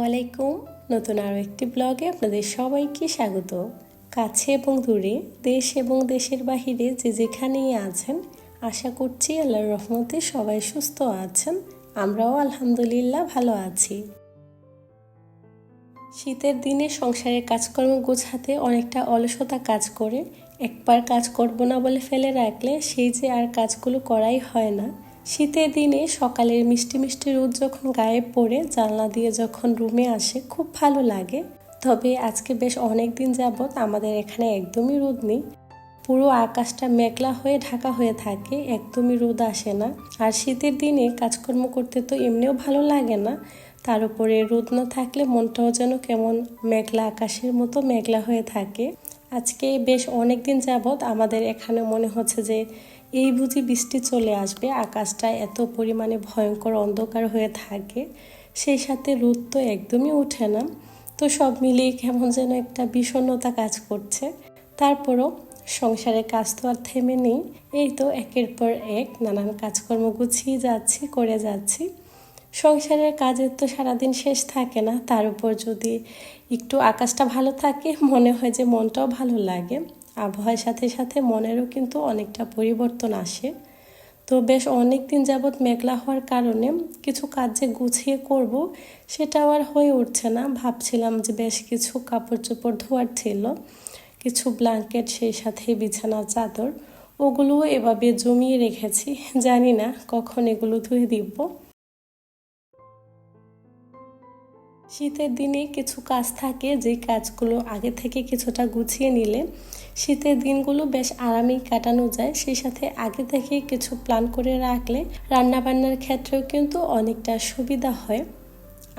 আলাইকুম। নতুন আরও একটি ব্লগে আপনাদের সবাইকে স্বাগত। কাছে এবং দূরে, দেশ এবং দেশের বাহিরে যে যেখানেই আছেন, আশা করছি আল্লাহর রহমতে সবাই সুস্থ আছেন। আমরাও আলহামদুলিল্লাহ ভালো আছি। শীতের দিনে সংসারের কাজকর্ম গোছাতে অনেকটা অলসতা কাজ করে। একবার কাজ করব না বলে ফেলে রাখলে সেই যে আর কাজগুলো করাই হয় না। শীতের দিনে সকালের মিষ্টি মিষ্টি রোদ যখন গায়ে পড়ে জানলা দিয়ে যখন রুমে আসে খুব ভালো লাগে। তবে আজকে বেশ অনেক দিন যাবৎ আমাদের এখানে একদমই রোদ নেই। পুরো আকাশটা মেঘলা হয়ে ঢাকা হয়ে থাকে, একদমই রোদ আসে না। আর শীতের দিনে কাজকর্ম করতে তো এমনিও ভালো লাগে না, তার উপরে রোদ না থাকলে মনটাও যেন কেমন মেঘলা আকাশের মতো মেঘলা হয়ে থাকে। আজকে বেশ অনেক দিন যাবৎ আমাদের এখানে মনে হচ্ছে যে এই বুঝি বৃষ্টি চলে আসবে, আকাশটা এত পরিমাণে ভয়ঙ্কর অন্ধকার হয়ে থাকে, সেই সাথে রোদ তো একদমই ওঠে না। তো সব মিলিয়ে কেমন যেন একটা বিষণ্ণতা কাজ করছে। তারপরও সংসারের কাজ তো আর থেমে নেই। এই তো একের পর এক নানান কাজকর্ম গুছিয়ে যাচ্ছি, করে যাচ্ছি। সংসারের কাজের তো সারাদিন শেষ থাকে না, তার উপর যদি একটু আকাশটা ভালো থাকে মনে হয় যে মনটাও ভালো লাগে। আবহাওয়ার সাথে সাথে মনেরও কিন্তু অনেকটা পরিবর্তন আসে। তো বেশ অনেক দিন যাবৎ মেঘলা হওয়ার কারণে কিছু কাজ যে গুছিয়ে করব সেটাও আর হয়ে উঠছে না। ভাবছিলাম যে বেশ কিছু কাপড় চোপড় ধোয়ার ছিল, কিছু ব্ল্যাঙ্কেট, সেই সাথে বিছানার চাদর, ওগুলোও এভাবে জমিয়ে রেখেছি। জানি না কখন এগুলো ধুয়ে দিব। শীতের দিনে কিছু কাজ থাকে যে কাজগুলো আগে থেকে কিছুটা গুছিয়ে নিলে শীতের দিনগুলো বেশ আরামেই কাটানো যায়। সেই সাথে আগে থেকে কিছু প্ল্যান করে রাখলে রান্নাবান্নার ক্ষেত্রেও কিন্তু অনেকটা সুবিধা হয়।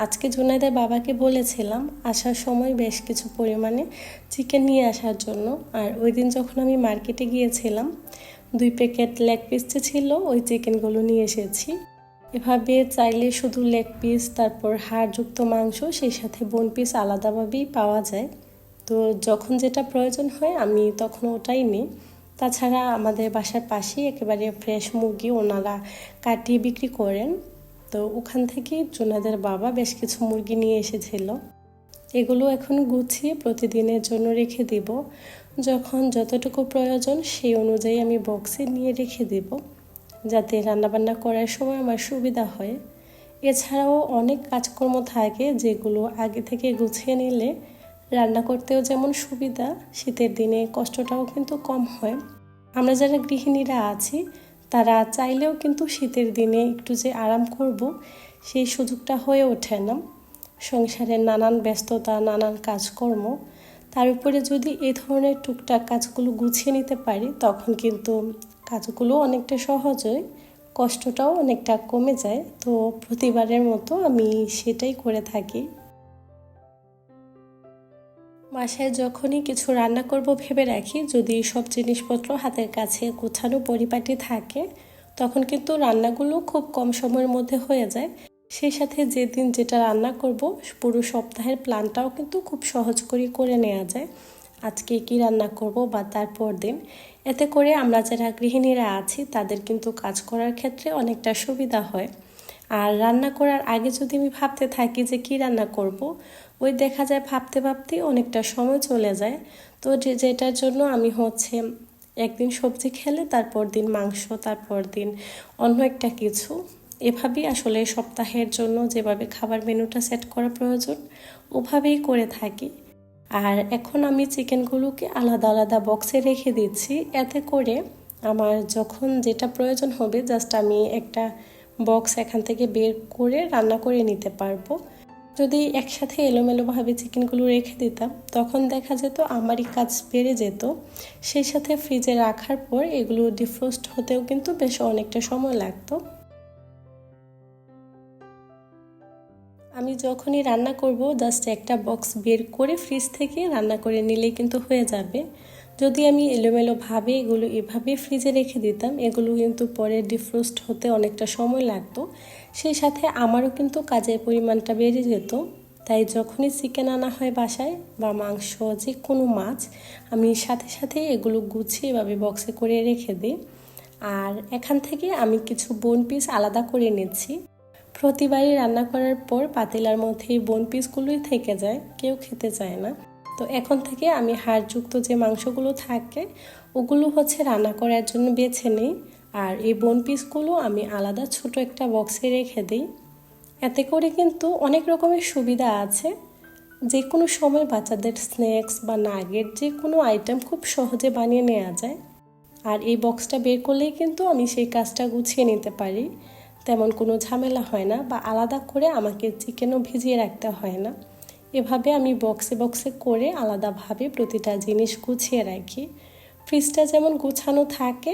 আজকে জুনাইদের বাবাকে বলেছিলাম আসার সময় বেশ কিছু পরিমাণে চিকেন নিয়ে আসার জন্য। আর ওই দিন যখন আমি মার্কেটে গিয়েছিলাম 2 প্যাকেট লেগ পিস ছিল, ওই চিকেনগুলো নিয়ে এসেছি। এভাবে চাইলে শুধু লেগ পিস, তারপর হাড়যুক্ত মাংস, সেই সাথে বোন পিস আলাদাভাবেই পাওয়া যায়। তো যখন যেটা প্রয়োজন হয় আমি তখন ওটাই নিই। তাছাড়া আমাদের বাসার পাশেই একেবারে ফ্রেশ মুরগি ওনারা কাটিয়ে বিক্রি করেন। তো ওখান থেকেই জুনাদের বাবা বেশ কিছু মুরগি নিয়ে এসেছিল। এগুলো এখন গুছিয়ে প্রতিদিনের জন্য রেখে দিব। যখন যতটুকু প্রয়োজন সেই অনুযায়ী আমি বক্সে নিয়ে রেখে দিব, যাতে রান্নাবান্না করার সময় আমার সুবিধা হয়। এছাড়াও অনেক কাজকর্ম থাকে যেগুলো আগে থেকে গুছিয়ে নিলে রান্না করতেও যেমন সুবিধা, শীতের দিনে কষ্টটাও কিন্তু কম হয়। আমরা যারা গৃহিণীরা আছি তারা চাইলেও কিন্তু শীতের দিনে একটু যে আরাম করব সেই সুযোগটা হয়ে ওঠে না। সংসারের নানান ব্যস্ততা, নানান কাজকর্ম, তার উপরে যদি এই ধরনের টুকটাক কাজগুলো গুছিয়ে নিতে পারি তখন কিন্তু কাজগুলো অনেকটা সহজ হয়, কষ্টটাও অনেকটা কমে যায়। তো প্রতিবারের মতো আমি সেটাই করে থাকি। বাসায় যখনই কিছু রান্না করব ভেবে রাখি, যদি সব জিনিসপত্র হাতের কাছে গোছানো পরিপাটি থাকে তখন কিন্তু রান্নাগুলো খুব কম সময়ের মধ্যে হয়ে যায়। সেই সাথে যেদিন যেটা রান্না করব পুরো সপ্তাহের প্ল্যানটাও কিন্তু খুব সহজ করে নেওয়া যায়। আজকে কি রান্না করব বা তারপর দিন, এতে করে আমরা যারা গৃহিণীরা আছি তাদের কিন্তু কাজ করার ক্ষেত্রে অনেকটা সুবিধা হয়। আর রান্না করার আগে যদি আমি ভাবতে থাকি যে কি রান্না করব, ওই দেখা যায় ভাবতে ভাবতেই অনেকটা সময় চলে যায়। তো যেটার জন্য আমি একদিন সবজি খেলে তারপর দিন মাংস, তারপর দিন অন্য একটা কিছু, এভাবেই আসলে সপ্তাহের জন্য যেভাবে খাবার মেনুটা সেট করা প্রয়োজন ওভাবেই করে থাকি। আর এখন আমি চিকেনগুলোকে আলাদা আলাদা বক্সে রেখে দিচ্ছি, এতে করে আমার যখন যেটা প্রয়োজন হবে জাস্ট আমি একটা বক্স এখান থেকে বের করে রান্না করে নিতে পারবো। যদি একসাথে এলোমেলোভাবে চিকেনগুলো রেখে দিতাম তখন দেখা যেত আমারই কাজ বেড়ে যেত। সেই সাথে ফ্রিজে রাখার পর এগুলো ডিফ্রোস্ট হতেও কিন্তু বেশ অনেকটা সময় লাগতো। আমি যখনই রান্না করব জাস্ট একটা বক্স বের করে ফ্রিজ থেকে রান্না করে নিলেই কিন্তু হয়ে যাবে। যদি আমি এলোমেলোভাবে এগুলো এভাবে ফ্রিজে রেখে দিতাম এগুলো কিন্তু পরে ডিফ্রোস্ট হতে অনেকটা সময় লাগতো। সেই সাথে আমারও কিন্তু কাজের পরিমাণটা বেড়ে যেত। তাই যখনই চিকেন আনা হয় বাসায় বা মাংস, যে কোনো মাছ, আমি সাথে সাথে এগুলো গুছিয়ে এভাবে বক্সে করে রেখে দিই। আর এখান থেকে আমি কিছু বোন পিস আলাদা করে নিচ্ছি। প্রতিবারই রান্না করার পর পাতিলার মধ্যে এই বোন পিসগুলোই থেকে যায়, কেউ খেতে চায় না। তো এখন থেকে আমি হাড়যুক্ত যে মাংসগুলো থাকে ওগুলো হচ্ছে রান্না করার জন্য বেছে নিই, আর এই বোন পিসগুলো আমি আলাদা ছোট একটা বক্সে রেখে দিই। এতে করে কিন্তু অনেক রকমের সুবিধা আছে, যে কোনো সময় বাচ্চাদের স্ন্যাক্স বা নাগেট যে কোনো আইটেম খুব সহজে বানিয়ে নেওয়া যায়। আর এই বক্সটা বের করলেই কিন্তু আমি সেই কাজটা গুছিয়ে নিতে পারি, তেমন কোনো ঝামেলা হয় না, বা আলাদা করে আমাকে চিকেনও ভিজিয়ে রাখতে হয় না। এভাবে আমি বক্সে বক্সে করে আলাদাভাবে প্রতিটা জিনিস গুছিয়ে রাখি। ফ্রিজটা যেমন গুছানো থাকে,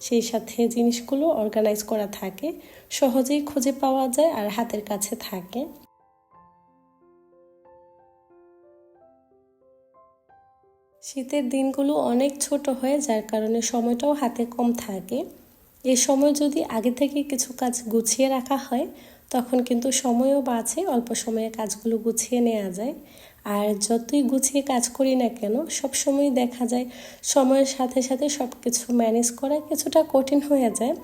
সেই সাথে জিনিসগুলো অর্গানাইজ করা থাকে, সহজেই খুঁজে পাওয়া যায় আর হাতের কাছে থাকে। শীতের দিনগুলো অনেক ছোট হয়, যার কারণে সময়টাও হাতে কম থাকে। এই সময় যদি আগে থেকে কিছু কাজ গুছিয়ে রাখা হয়, তখন কিন্তু সময়ও বাঁচে, অল্প সময়ে কাজগুলো গুছিয়ে নেওয়া যায়। আর যতই গুছিয়ে কাজ করি না কেন, সব সময় দেখা যায় সময়ের সাথে সাথে সব কিছু ম্যানেজ করা কিছুটা কঠিন হয়ে যায়।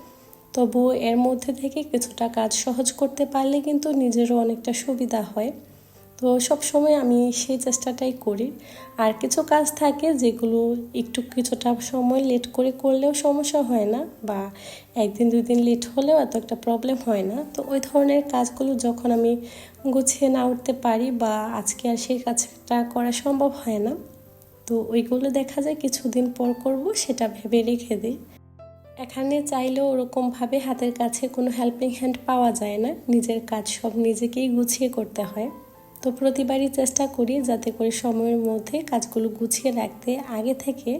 তবুও এর মধ্যে থেকে কিছুটা কাজ সহজ করতে পারলে কিন্তু নিজেরও অনেকটা সুবিধা হয়। তো সব সময় আমি সেই চেষ্টাটাই করি। আর কিছু কাজ থাকে যেগুলো একটু কিছুটা সময় লেট করে করলেও সমস্যা হয় না, বা একদিন দুই দিন লেট হলেও এত একটা প্রবলেম হয় না। তো ওই ধরনের কাজগুলো যখন আমি গুছিয়ে না উঠতে পারি, বা আজকে আর সেই কাজটা করা সম্ভব হয় না, তো ওইগুলো দেখা যায় কিছুদিন পর করব সেটা ভেবে রেখে দিই। এখানে চাইলেও ওরকমভাবে হাতের কাছে কোনো হেল্পিং হ্যান্ড পাওয়া যায় না, নিজের কাজ সব নিজেকেই গুছিয়ে করতে হয়। তো প্রতিবারই চেষ্টা করি যাতে করে সময়ের মধ্যে কাজগুলো গুছিয়ে রাখতে, আগে থেকে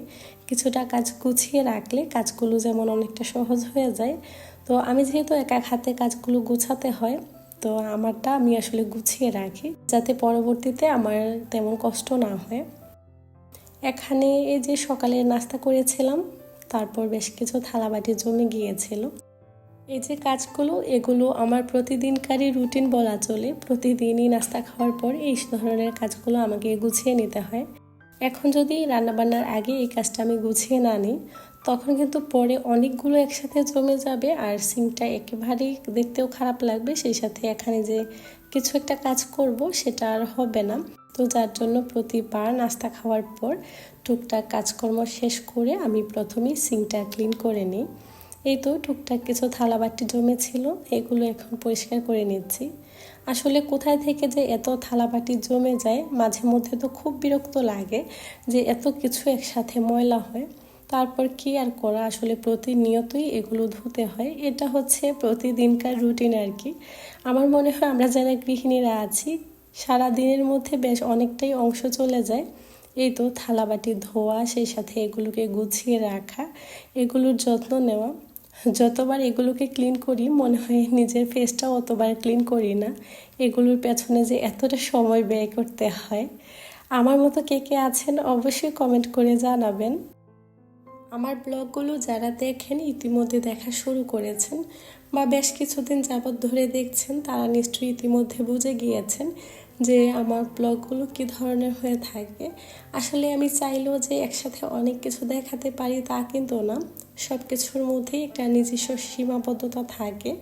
কিছুটা কাজ গুছিয়ে রাখলে কাজগুলো যেমন অনেকটা সহজ হয়ে যায়। তো আমি যেহেতু এক এক হাতে কাজগুলো গুছাতে হয়, তো আমারটা আমি আসলে গুছিয়ে রাখি যাতে পরবর্তীতে আমার তেমন কষ্ট না হয়। এখানে এই যে সকালে নাস্তা করেছিলাম, তারপর বেশ কিছু থালাবাটি জমে গিয়েছিল। এই যে কাজগুলো, এগুলো আমার প্রতিদিনকারই রুটিন বলা চলে। প্রতিদিনই নাস্তা খাওয়ার পর এই ধরনের কাজগুলো আমাকে গুছিয়ে নিতে হয়। এখন যদি রান্নাবান্নার আগে এই কাজটা আমি গুছিয়ে না নিই, তখন কিন্তু পরে অনেকগুলো একসাথে জমে যাবে, আর সিঙ্কটা একেবারেই দেখতেও খারাপ লাগবে। সেই সাথে এখানে যে কিছু একটা কাজ করব সেটা আর হবে না। তো যার জন্য প্রতিবার নাস্তা খাওয়ার পর টুকটাক কাজকর্ম শেষ করে আমি প্রথমেই সিঙ্কটা ক্লিন করে নিই। এই তো টুকটাক কিছু থালাবাটি জমেছিল, এগুলো এখন পরিষ্কার করে নিচ্ছি। আসলে কোথায় থেকে যে এত থালাবাটি জমে যায়, মাঝে মধ্যে তো খুব বিরক্ত লাগে যে এত কিছু একসাথে ময়লা হয়। তারপর কি আর করা, আসলে প্রতিনিয়তই এগুলো ধুতে হয়, এটা হচ্ছে প্রতিদিনকার রুটিন আর কি। আমার মনে হয় আমরা যারা গৃহিণীরা আছি, সারা দিনের মধ্যে বেশ অনেকটাই অংশ চলে যায় এই তো থালাবাটি ধোয়া, সেই সাথে এগুলোকে গুছিয়ে রাখা, এগুলোর যত্ন নেওয়া। যতবার এগুলোকে ক্লিন করি মনে হয় নিজের ফেসটাও অতবার ক্লিন করি না। এগুলোর পেছনে যে এতটা সময় ব্যয় করতে হয়। আমার মতো কে কে আছেন অবশ্যই কমেন্ট করে জানাবেন। আমার ব্লগগুলো যারা দেখেন, ইতিমধ্যে দেখা শুরু করেছেন বা বেশ কিছুদিন যাবৎ ধরে দেখছেন, তারা নিশ্চয়ই ইতিমধ্যে বুঝে গিয়েছেন যে আমার ব্লগগুলো কী ধরনের হয়ে থাকে। আসলে আমি চাইলেও যে একসাথে অনেক কিছু দেখাতে পারি তা কিন্তু না, সব কিছুর মধ্যেই একটা নিজস্ব সীমাবদ্ধতা থাকে।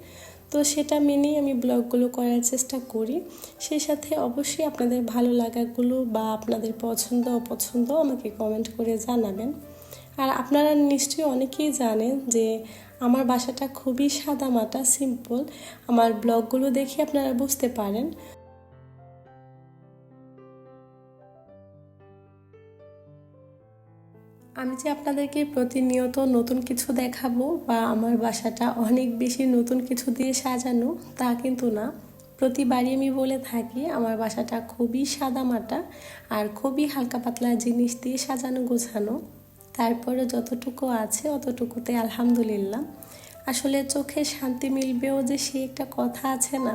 তো সেটা মেনেই আমি ব্লগগুলো করার চেষ্টা করি। সেই সাথে অবশ্যই আপনাদের ভালো লাগাগুলো বা আপনাদের পছন্দ অপছন্দ আমাকে কমেন্ট করে জানাবেন। আর আপনারা নিশ্চয়ই অনেকেই জানেন যে আমার বাসাটা খুবই সাদামাটা সিম্পল। আমার ব্লগগুলো দেখে আপনারা বুঝতে পারেন। আমি যে আপনাদেরকে প্রতিনিয়ত নতুন কিছু দেখাবো বা আমার বাসাটা অনেক বেশি নতুন কিছু দিয়ে সাজানো, তা কিন্তু না। প্রতিবারই আমি বলে থাকি আমার বাসাটা খুবই সাদামাটা আর খুবই হালকা পাতলা জিনিস দিয়ে সাজানো গোছানো। তারপরে যতটুকু আছে অতটুকুতে আলহামদুলিল্লাহ। আসলে চোখে শান্তি মিলবেও যে সে একটা কথা আছে না।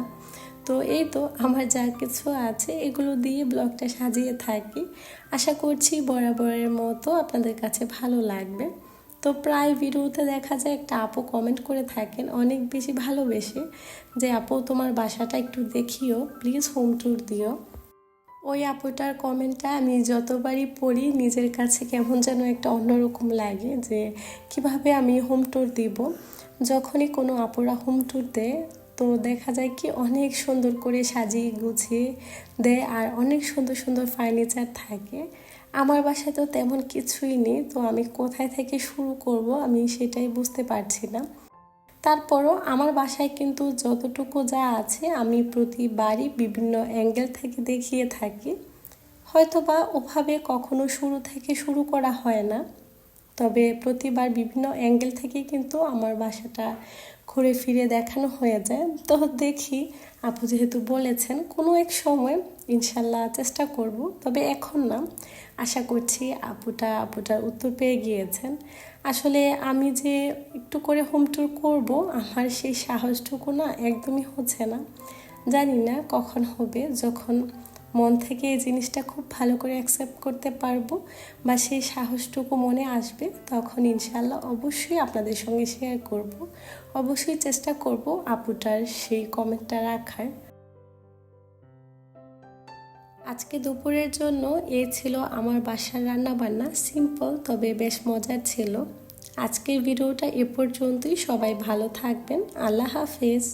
তো এই তো আমার যা কিছু আছে এগুলো দিয়ে ব্লগটা সাজিয়ে থাকি। আশা করছি বরাবরের মতো আপনাদের কাছে ভালো লাগবে। তো প্রায় ভিডিওতে দেখা যায় একটা আপু কমেন্ট করে থাকেন অনেক বেশি ভালোবেসে, যে আপু তোমার বাসাটা একটু দেখিও প্লিজ, হোম ট্যুর দিও। ওই আপুটার কমেন্টটা আমি যতবারই পড়ি নিজের কাছে কেমন যেন একটা অন্যরকম লাগে, যে কিভাবে আমি হোম ট্যুর দিব। যখনই কোনো আপুরা হোম ট্যুর দেয় তো দেখা যায় কি অনেক সুন্দর করে সাজিয়ে গুছিয়ে দেয় আর অনেক সুন্দর সুন্দর ফার্নিচার থাকে। আমার বাসায় তো তেমন কিছুই নেই, তো আমি কোথায় থেকে শুরু করব আমি সেটাই বুঝতে পারছি না। তারপরও আমার বাসায় কিন্তু যতটুকু যা আছে আমি প্রতিবারই বিভিন্ন অ্যাঙ্গেল থেকে দেখিয়ে থাকি। হয়তোবা ওভাবে কখনো শুরু থেকে শুরু করা হয় না, তবে প্রতিবার বিভিন্ন অ্যাঙ্গেল থেকে কিন্তু আমার বাসাটা ঘুরে ফিরে দেখানো হয়ে যায়। তো দেখি, আপু যেহেতু বলেছেন কোনো এক সময় ইনশাল্লাহ চেষ্টা করব, তবে এখন না। আশা করছি আপুটার উত্তর পেয়ে গিয়েছেন। আসলে আমি যে একটু করে হোম ট্যুর করবো, আমার সেই সাহসটুকু না একদমই হচ্ছে না। জানি না কখন হবে, যখন মন থেকে এই জিনিসটা খুব ভালো করে অ্যাকসেপ্ট করতে পারবো বা সেই সাহসটুকু মনে আসবে, তখন ইনশাল্লাহ অবশ্যই আপনাদের সঙ্গে শেয়ার করব। অবশ্যই চেষ্টা করব আপুটার সেই কমেন্টটা রাখার। আজকে দুপুরের জন্য এই ছিল আমার বাসার রান্নাবান্না, সিম্পল তবে বেশ মজার ছিল। আজকের ভিডিওটা এ পর্যন্তই। সবাই ভালো থাকবেন। আল্লাহ হাফেজ।